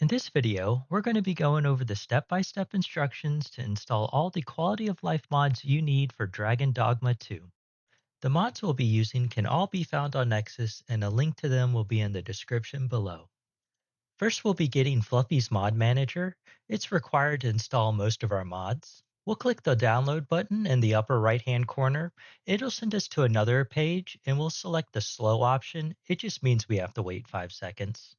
In this video, we're going to be going over the step-by-step instructions to install all the quality of life mods you need for Dragon Dogma 2. The mods we'll be using can all be found on Nexus, and a link to them will be in the description below. First, we'll be getting Fluffy's Mod Manager. It's required to install most of our mods. We'll click the download button in the upper right-hand corner. It'll send us to another page, and we'll select the slow option. It just means we have to wait 5 seconds.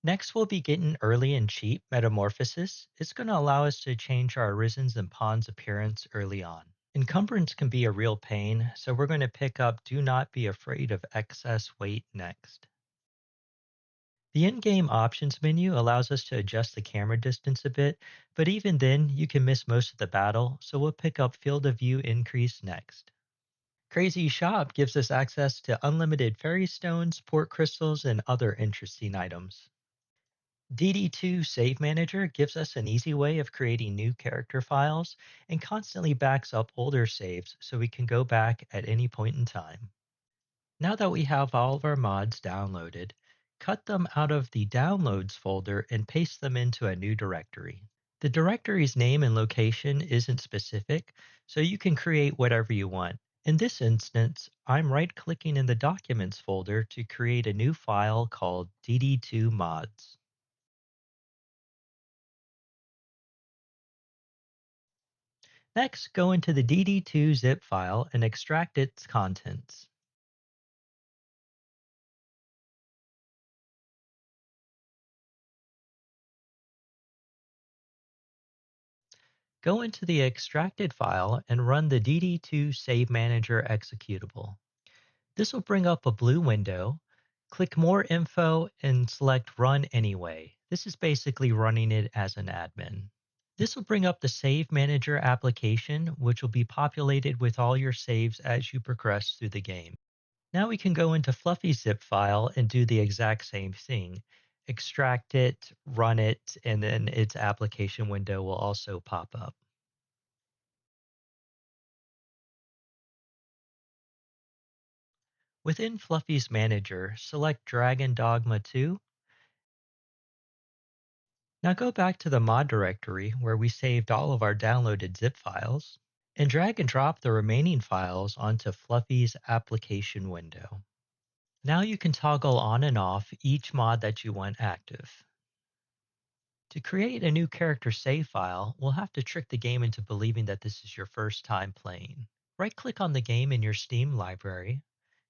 Next, we'll be getting early and cheap Metamorphosis. It's going to allow us to change our Arisen's and Pawn's appearance early on. Encumbrance can be a real pain, so we're going to pick up Do Not Be Afraid of Excess Weight next. The in-game options menu allows us to adjust the camera distance a bit, but even then, you can miss most of the battle, so we'll pick up Field of View Increase next. Crazy Shop gives us access to unlimited ferry stones, port crystals, and other interesting items. DD2 Save Manager gives us an easy way of creating new character files and constantly backs up older saves so we can go back at any point in time. Now that we have all of our mods downloaded, cut them out of the Downloads folder and paste them into a new directory. The directory's name and location isn't specific, so you can create whatever you want. In this instance, I'm right-clicking in the Documents folder to create a new file called DD2 Mods. Next, go into the DD2 zip file and extract its contents. Go into the extracted file and run the DD2 Save Manager executable. This will bring up a blue window. Click More Info and select Run Anyway. This is basically running it as an admin. This will bring up the Save Manager application, which will be populated with all your saves as you progress through the game. Now we can go into Fluffy's zip file and do the exact same thing. Extract it, run it, and then its application window will also pop up. Within Fluffy's Manager, select Dragon Dogma 2. Now go back to the mod directory where we saved all of our downloaded zip files, and drag and drop the remaining files onto Fluffy's application window. Now you can toggle on and off each mod that you want active. To create a new character save file, we'll have to trick the game into believing that this is your first time playing. Right-click on the game in your Steam library,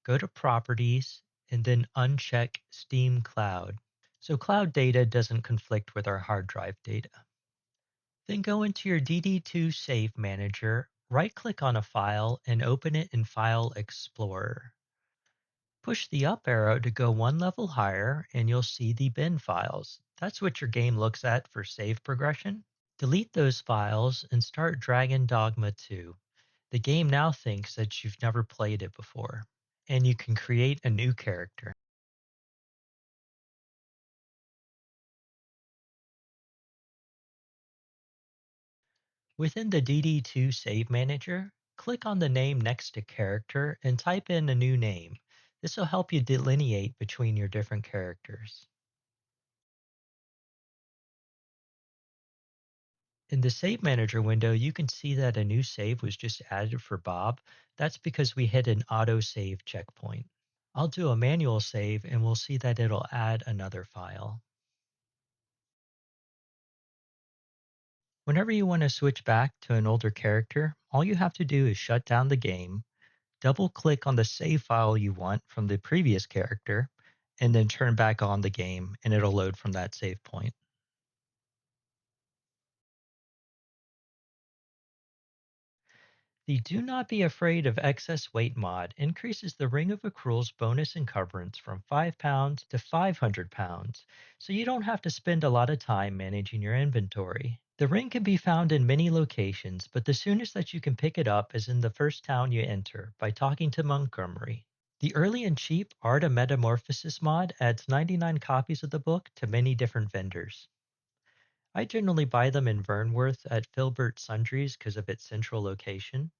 go to Properties, and then uncheck Steam Cloud, so cloud data doesn't conflict with our hard drive data. Then go into your DD2 Save Manager, right-click on a file, and open it in File Explorer. Push the up arrow to go one level higher and you'll see the bin files. That's what your game looks at for save progression. Delete those files and start Dragon Dogma 2. The game now thinks that you've never played it before, and you can create a new character. Within the DD2 Save Manager, click on the name next to character and type in a new name. This will help you delineate between your different characters. In the Save Manager window, you can see that a new save was just added for Bob. That's because we hit an auto save checkpoint. I'll do a manual save and we'll see that it'll add another file. Whenever you want to switch back to an older character, all you have to do is shut down the game, double click on the save file you want from the previous character, and then turn back on the game and it'll load from that save point. The Do Not Be Afraid of Excess Weight mod increases the Ring of Accrual's bonus encumbrance from 5 pounds to 500 pounds, so you don't have to spend a lot of time managing your inventory. The ring can be found in many locations, but the soonest that you can pick it up is in the first town you enter by talking to Montgomery. The early and cheap Art of Metamorphosis mod adds 99 copies of the book to many different vendors. I generally buy them in Vernworth at Filbert Sundries because of its central location.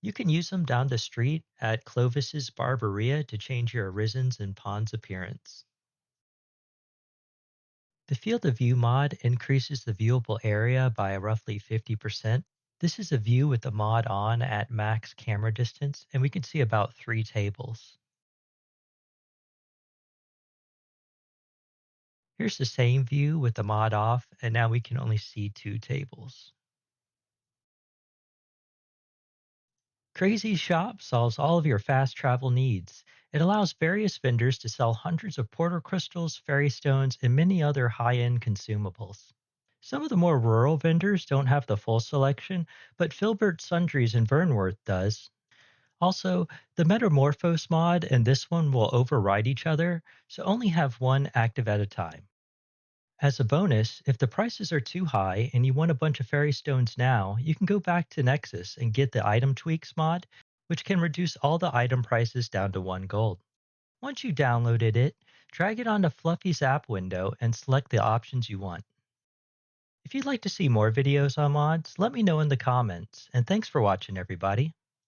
You can use them down the street at Clovis's Barberia to change your Arisen's and Pawn's appearance. The field of view mod increases the viewable area by roughly 50%. This is a view with the mod on at max camera distance, and we can see about 3 tables. Here's the same view with the mod off, and now we can only see 2 tables. Crazy Shop solves all of your fast travel needs. It allows various vendors to sell hundreds of portal crystals, fairy stones, and many other high end consumables. Some of the more rural vendors don't have the full selection, but Filbert Sundries in Vernworth does. Also, the Metamorphosis mod and this one will override each other, so only have one active at a time. As a bonus, if the prices are too high and you want a bunch of fairy stones now, you can go back to Nexus and get the item tweaks mod, which can reduce all the item prices down to 1 gold. Once you downloaded it, drag it onto Fluffy's app window and select the options you want. If you'd like to see more videos on mods, let me know in the comments, and thanks for watching everybody.